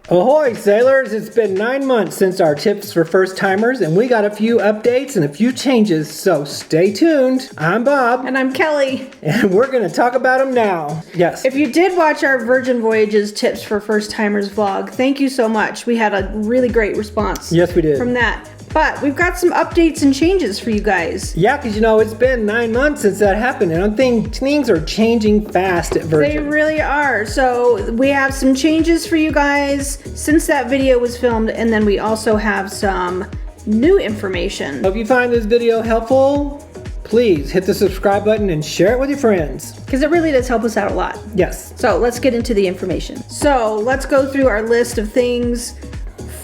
Ahoy, sailors! It's been 9 months since our tips for first-timers, and we got a few updates and a few changes, so stay tuned. I'm Bob. And I'm Kelly. And we're going to talk about them now. Yes. If you did watch our Virgin Voyages tips for first-timers vlog, thank you so much. We had a really great response. Yes, we did. From that. But we've got some updates and changes for you guys. Yeah, because it's been 9 months since that happened, and I think things are changing fast at Virgin. They really are. So we have some changes for you guys since that video was filmed, and then we also have some new information. So if you find this video helpful, please hit the subscribe button and share it with your friends. Because it really does help us out a lot. Yes. So let's get into the information. So let's go through our list of things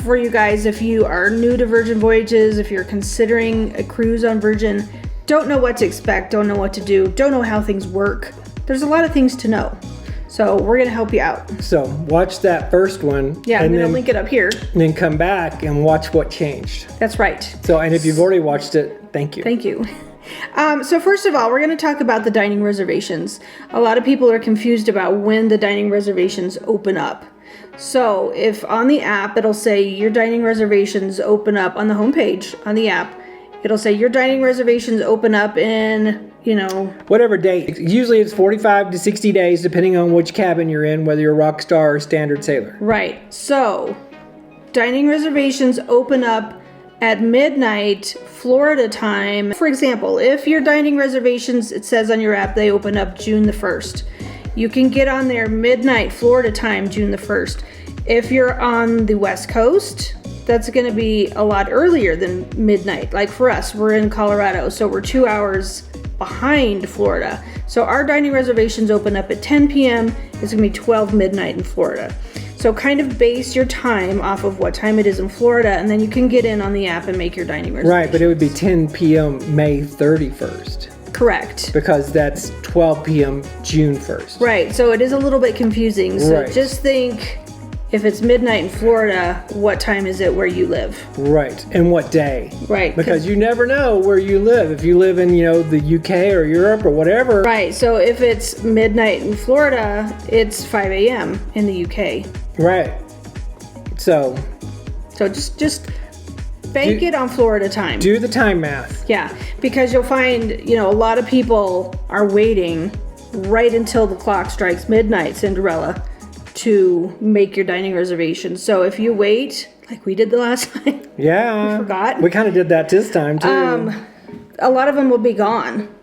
for you guys. If you are new to Virgin Voyages, if you're considering a cruise on Virgin, don't know what to expect, don't know what to do, don't know how things work, there's a lot of things to know. So we're gonna help you out. So watch that first one. Yeah, I'm gonna link it up here. And then come back and watch what changed. That's right. So, and if you've already watched it, thank you. Thank you. So first of all, we're going to talk about the dining reservations. A lot of people are confused about when the dining reservations open up. So if on the app, it'll say your dining reservations open up on the homepage on the app. It'll say your dining reservations open up in, whatever date. Usually it's 45 to 60 days, depending on which cabin you're in, whether you're a rock star or standard sailor. Right. So dining reservations open up at midnight Florida time. For example, if your dining reservations, it says on your app, they open up June the 1st. You can get on there midnight Florida time, June the 1st. If you're on the West Coast, that's going to be a lot earlier than midnight. Like for us, we're in Colorado, so we're 2 hours behind Florida. So our dining reservations open up at 10 p.m. It's going to be 12 midnight in Florida. So kind of base your time off of what time it is in Florida, and then you can get in on the app and make your dining reservation. Right, but it would be 10 p.m. May 31st. Correct. Because that's 12 p.m. June 1st. Right, so it is a little bit confusing. So just think, if it's midnight in Florida, what time is it where you live? Right, and what day? Right. Because you never know where you live. If you live in, the UK or Europe or whatever. Right, so if it's midnight in Florida, it's 5 a.m. in the UK. Right. So just bank it on Florida time. Do the time math. Yeah, because you'll find, a lot of people are waiting right until the clock strikes midnight, Cinderella, to make your dining reservation. So if you wait, like we did the last time. Yeah. We forgot. We kind of did that this time too. A lot of them will be gone.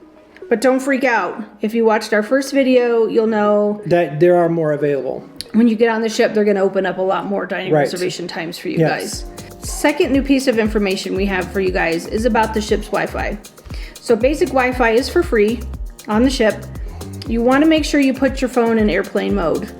But don't freak out. If you watched our first video, you'll know that there are more available. When you get on the ship, they're going to open up a lot more dining reservation times for you guys. Second new piece of information we have for you guys is about the ship's Wi-Fi. So basic Wi-Fi is for free on the ship. You want to make sure you put your phone in airplane mode,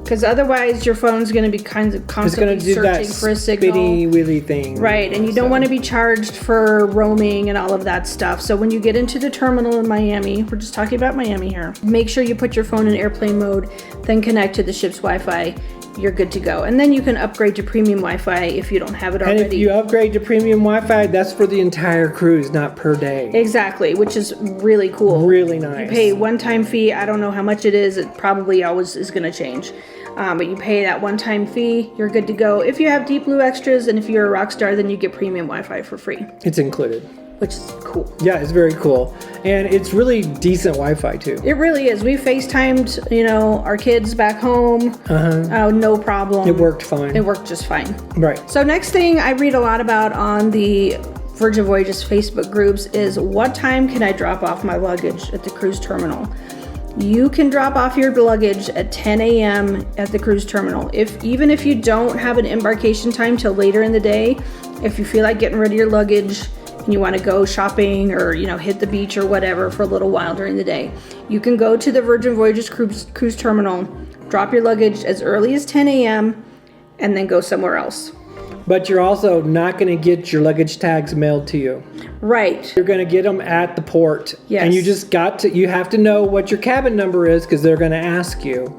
because otherwise your phone's going to be constantly searching for a signal. Spitty willy thing. Right, and you don't want to be charged for roaming and all of that stuff. So when you get into the terminal in Miami, we're just talking about Miami here, make sure you put your phone in airplane mode, then connect to the ship's Wi-Fi. You're good to go. And then you can upgrade to premium Wi-Fi if you don't have it already. And if you upgrade to premium Wi-Fi, that's for the entire cruise, not per day. Exactly, which is really cool. Really nice. You pay a one-time fee. I don't know how much it is. It probably always is going to change. But you pay that one-time fee. You're good to go. If you have Deep Blue extras and if you're a rock star, then you get premium Wi-Fi for free. It's included. Which is cool. Yeah, it's very cool. And it's really decent Wi-Fi too. It really is. We FaceTimed, our kids back home. No problem. It worked fine. It worked just fine. Right. So next thing I read a lot about on the Virgin Voyages Facebook groups is, what time can I drop off my luggage at the cruise terminal? You can drop off your luggage at 10 a.m. at the cruise terminal. Even if you don't have an embarkation time till later in the day, if you feel like getting rid of your luggage and you want to go shopping or hit the beach or whatever for a little while during the day, you can go to the Virgin Voyages cruise terminal, drop your luggage as early as 10 a.m. and then go somewhere else. But you're also not going to get your luggage tags mailed to you. Right. You're going to get them at the port. Yes. And you have to know what your cabin number is, because they're going to ask you.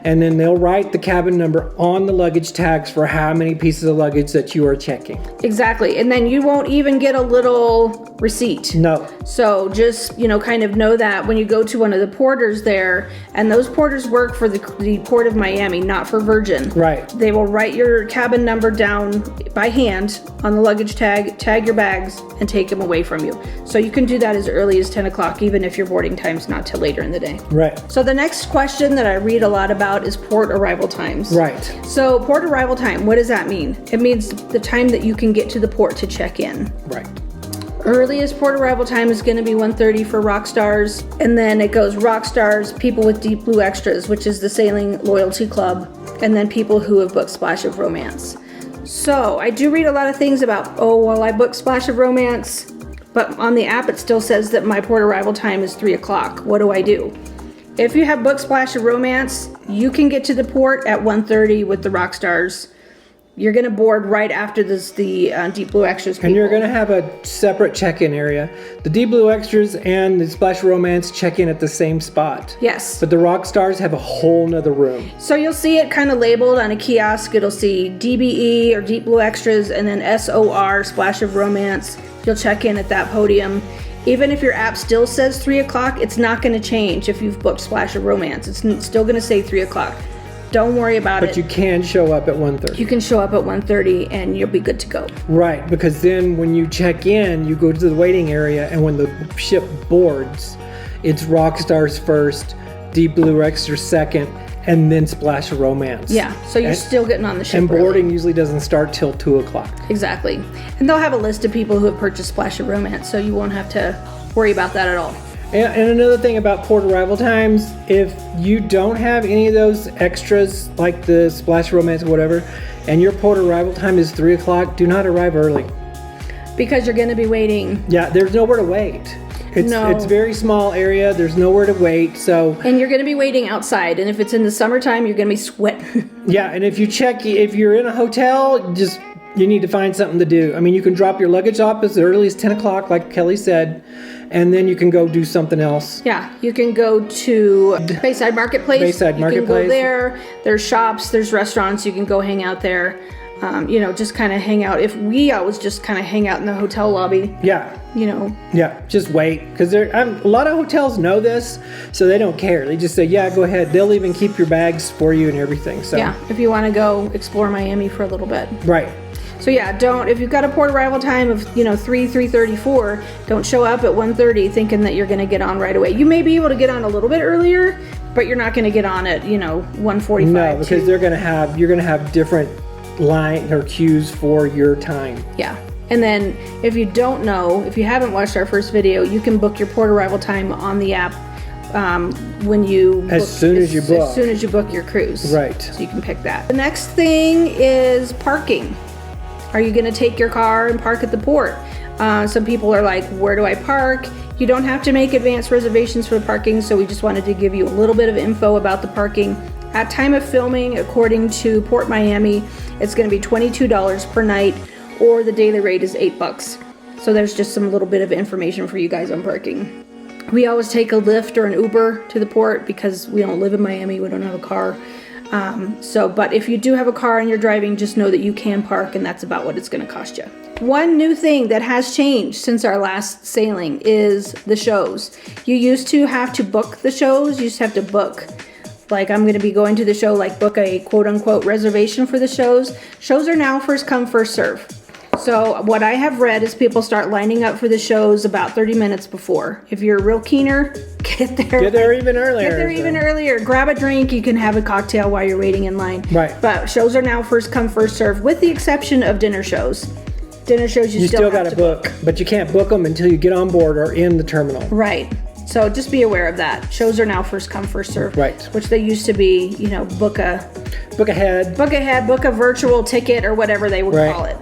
and then they'll write the cabin number on the luggage tags for how many pieces of luggage that you are checking. Exactly. And then you won't even get a little receipt. No. So just, kind of know that when you go to one of the porters there, and those porters work for the Port of Miami, not for Virgin. Right. They will write your cabin number down by hand on the luggage tag your bags, and take them away from you. So you can do that as early as 10 o'clock, even if your boarding time's not till later in the day. Right. So the next question that I read a lot about is port arrival times. Right. So port arrival time, what does that mean? It means the time that you can get to the port to check in. Right. Earliest port arrival time is going to be 1:30 for rock stars, and then it goes rock stars, people with deep blue extras, which is the sailing loyalty club, and then people who have booked Splash of Romance. So I do read a lot of things about, I booked Splash of Romance, but on the app it still says that my port arrival time is 3 o'clock. What do I do? If you have booked Splash of Romance, you can get to the port at 1:30 with the rock stars. You're going to board right after the Deep Blue Extras people. And you're going to have a separate check-in area. The Deep Blue Extras and the Splash of Romance check in at the same spot. Yes. But the rock stars have a whole nother room. So you'll see it kind of labeled on a kiosk. It'll see DBE or Deep Blue Extras and then SOR, Splash of Romance. You'll check in at that podium. Even if your app still says 3 o'clock, it's not going to change if you've booked Splash of Romance. It's still going to say 3 o'clock. Don't worry about it. But you can show up at 1:30. You can show up at 1:30 and you'll be good to go. Right, because then when you check in, you go to the waiting area, and when the ship boards, it's rock stars first, Deep Blue Extras second, and then Splash of Romance. Yeah, so you're still getting on the ship And early. boarding usually doesn't start till 2 o'clock. Exactly. And they'll have a list of people who have purchased Splash of Romance, so you won't have to worry about that at all. And another thing about port arrival times, if you don't have any of those extras, like the Splash of Romance or whatever, and your port arrival time is 3 o'clock, do not arrive early. Because you're going to be waiting. Yeah, there's nowhere to wait. It's a very small area. There's nowhere to wait. So and you're going to be waiting outside. And if it's in the summertime, you're going to be sweating. yeah, and if you're in a hotel, you need to find something to do. I mean, you can drop your luggage off as early as 10 o'clock, like Kelly said, and then you can go do something else. Yeah, you can go to Bayside Marketplace. Bayside Marketplace. You can go there. There's shops. There's restaurants. You can go hang out there. Just kind of hang out. If we always just kind of hang out in the hotel lobby. Yeah. Yeah, just wait. Because a lot of hotels know this, so they don't care. They just say, yeah, go ahead. They'll even keep your bags for you and everything. So yeah, if you want to go explore Miami for a little bit. Right. So yeah, if you've got a port arrival time of 3:34, don't show up at 1:30 thinking that you're going to get on right away. You may be able to get on a little bit earlier, but you're not going to get on at 1:45. No, because you're going to have different line or queues for your time. Yeah. And then if you don't know, if you haven't watched our first video, you can book your port arrival time on the app as soon as you book your cruise. Right. So you can pick that. The next thing is parking. Are you going to take your car and park at the port? Some people are like, where do I park? You don't have to make advanced reservations for the parking, so we just wanted to give you a little bit of info about the parking. At time of filming, according to Port Miami, it's going to be $22 per night, or the daily rate is $8. So there's just some little bit of information for you guys on parking. We always take a Lyft or an Uber to the port because we don't live in Miami, we don't have a car. But if you do have a car and you're driving, just know that you can park, and that's about what it's going to cost you. One new thing that has changed since our last sailing is the shows. You used to have to book the shows. You used to have to book. Like, I'm going to be going to the show, book a quote-unquote reservation for the shows. Shows are now first come, first serve. So what I have read is people start lining up for the shows about 30 minutes before. If you're a real keener, get there even earlier. Get there even earlier. Grab a drink. You can have a cocktail while you're waiting in line. Right. But shows are now first come, first serve, with the exception of dinner shows. Dinner shows you still got to book, but you can't book them until you get on board or in the terminal. Right. So just be aware of that. Shows are now first come, first serve. Right. Which they used to be, book ahead, book a virtual ticket or whatever they would call it.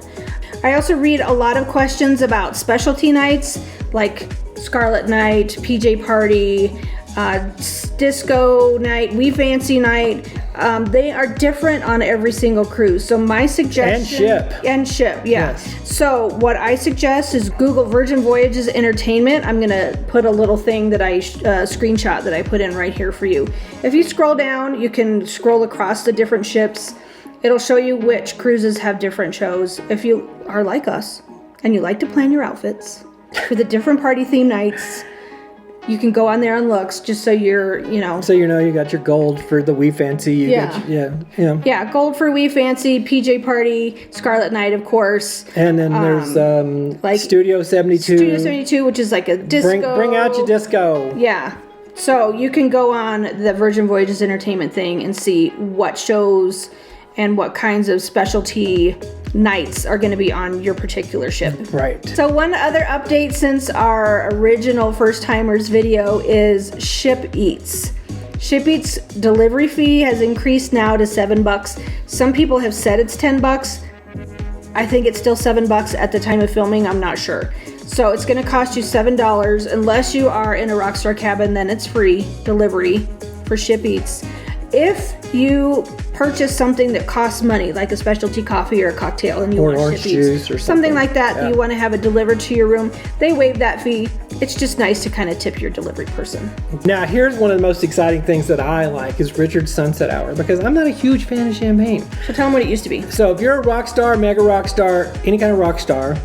I also read a lot of questions about specialty nights like Scarlet Night, PJ Party, Disco Night, We Fancy Night. They are different on every single cruise. So my suggestion... And ship, yeah. Yes. So what I suggest is Google Virgin Voyages Entertainment. I'm going to put a little thing that I screenshot that I put in right here for you. If you scroll down, you can scroll across the different ships. It'll show you which cruises have different shows. If you are like us and you like to plan your outfits for the different party theme nights, you can go on there and look just so you're, So you got your gold for the We Fancy. Yeah, gold for We Fancy, PJ Party, Scarlet Night, of course. And then there's Studio 72. Studio 72, which is like a disco. Bring out your disco. Yeah. So you can go on the Virgin Voyages Entertainment thing and see what shows and what kinds of specialty nights are going to be on your particular ship. Right. So one other update since our original First Timers video is Ship Eats. Ship Eats delivery fee has increased now to $7. Some people have said it's $10. I think it's still $7 at the time of filming. I'm not sure. So it's going to cost you $7 unless you are in a Rockstar cabin. Then it's free delivery for Ship Eats. If you purchase something that costs money, like a specialty coffee or a cocktail, and you want orange Ship juice Eats, or something like that, you want to have it delivered to your room, they waive that fee. It's just nice to kind of tip your delivery person. Now, here's one of the most exciting things that I like is Richard's Sunset Hour, because I'm not a huge fan of champagne. So tell them what it used to be. So if you're a rock star, mega rock star, any kind of rock star,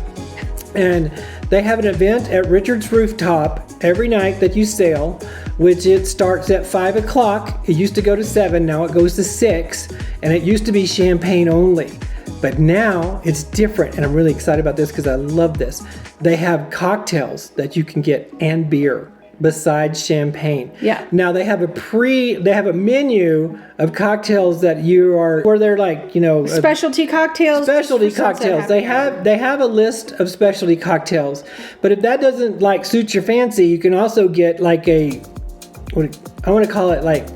and they have an event at Richard's Rooftop every night that you sail, which it starts at 5 o'clock. It used to go to 7, now it goes to 6, and it used to be champagne only. But now it's different, and I'm really excited about this because I love this. They have cocktails that you can get and beer besides champagne. Yeah. Now they have a menu of cocktails that where they're like, Specialty cocktails. Specialty cocktails. They have a list of specialty cocktails. But if that doesn't suit your fancy, you can also get I want to call it like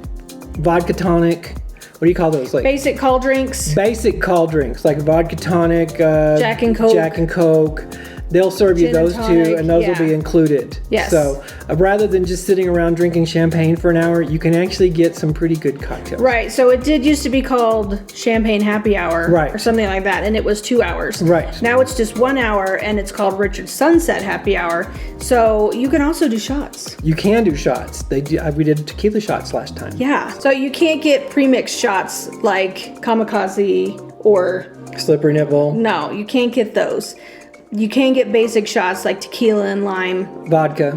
vodka tonic. What do you call those? Like basic call drinks. Basic call drinks like vodka tonic, Jack and Coke. Jack and Coke. They'll serve you those two, and those will be included. Yes. So rather than just sitting around drinking champagne for an hour, you can actually get some pretty good cocktails. Right. So it did used to be called Champagne Happy Hour, right, or something like that, and it was 2 hours. Right. Now it's just 1 hour, and it's called Richard's Sunset Happy Hour. So you can also do shots. You can do shots. We did tequila shots last time. Yeah. So you can't get pre-mixed shots like Kamikaze or Slippery Nipple. No, you can't get those. You can get basic shots like tequila and lime. Vodka.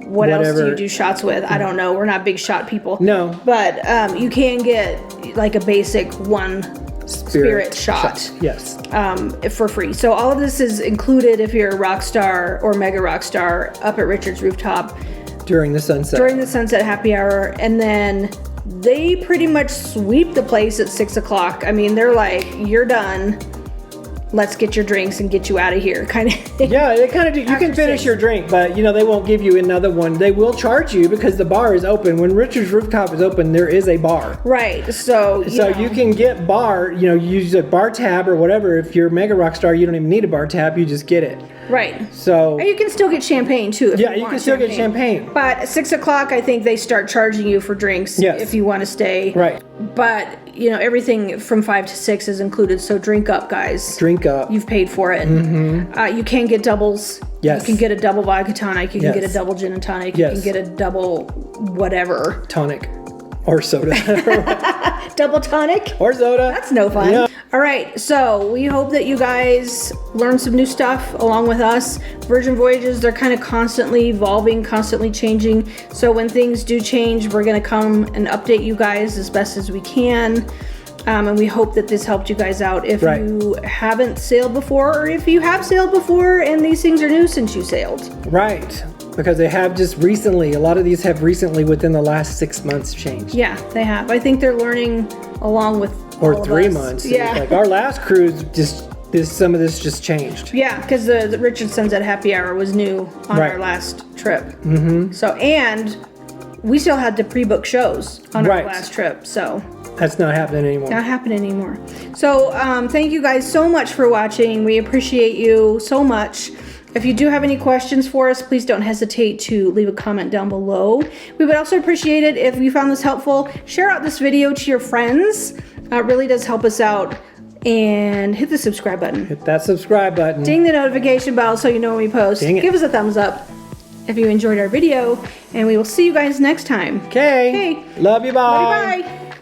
What else do you do shots with? I don't know. We're not big shot people. No. But you can get like a basic one spirit shot. Yes. For free. So all of this is included if you're a rock star or mega rock star up at Richard's Rooftop. During the sunset. During the sunset happy hour. And then they pretty much sweep the place at 6 o'clock. I mean, they're like, you're done. Let's get your drinks and get you out of here, kind of thing. Yeah, they kind of do. You can finish your drink, but they won't give you another one. They will charge you because the bar is open. When Richard's Rooftop is open, there is a bar. Right. So you can get bar. You use a bar tab or whatever. If you're a mega rock star, you don't even need a bar tab. You just get it. Right. So and you can still get champagne too. If you can still get champagne. But at 6 o'clock, I think they start charging you for drinks if you want to stay. Right. But everything from 5 to 6 is included. So drink up, guys. Drink up. You've paid for it. Mm-hmm. You can get doubles. Yes. You can get a double vodka tonic. You can get a double gin and tonic. You can get a double whatever. Tonic. Or soda. Double tonic? Or soda. That's no fun. Yeah. All right, so we hope that you guys learned some new stuff along with us. Virgin Voyages, they're kind of constantly evolving, constantly changing. So when things do change, we're going to come and update you guys as best as we can. And we hope that this helped you guys out if you haven't sailed before, or if you have sailed before and these things are new since you sailed. Right. Because they have just recently, a lot of these have recently within the last 6 months changed. Yeah, they have. I think they're learning along with or 3 months. Yeah. Like our last cruise, some of this just changed. Yeah, because the Richard Sunset Happy Hour was new on our last trip. Mm-hmm. So, and we still had to pre-book shows on our last trip, so. That's not happening anymore. Not happening anymore. So, thank you guys so much for watching. We appreciate you so much. If you do have any questions for us, please don't hesitate to leave a comment down below. We would also appreciate it if you found this helpful. Share out this video to your friends. It really does help us out. And hit the subscribe button. Hit that subscribe button. Ding the notification bell so you know when we post. Ding it. Give us a thumbs up if you enjoyed our video. And we will see you guys next time. Okay. Love you, bye. Bye.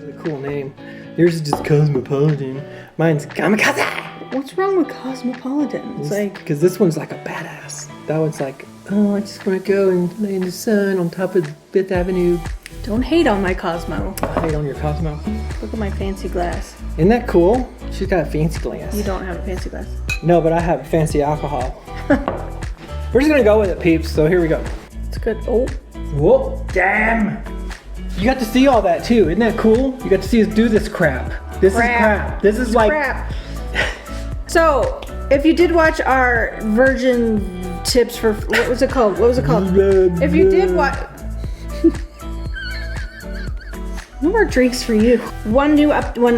What a cool name. Yours is just Cosmopolitan. Mine's Kamikaze. What's wrong with Cosmopolitan? It's like... Because this one's like a badass. That one's like, oh, I just want to go and lay in the sun on top of 5th Avenue. Don't hate on my Cosmo. I hate on your Cosmo. Look at my fancy glass. Isn't that cool? She's got a fancy glass. You don't have a fancy glass. No, but I have fancy alcohol. We're just going to go with it, peeps. So here we go. It's good. Oh. Whoa, damn. You got to see all that too. Isn't that cool? You got to see us do this crap. This is crap. This is like... Crap. So, if you did watch our Virgin tips for... What was it called? What was it called? If you did watch... No more drinks for you. One new up... One...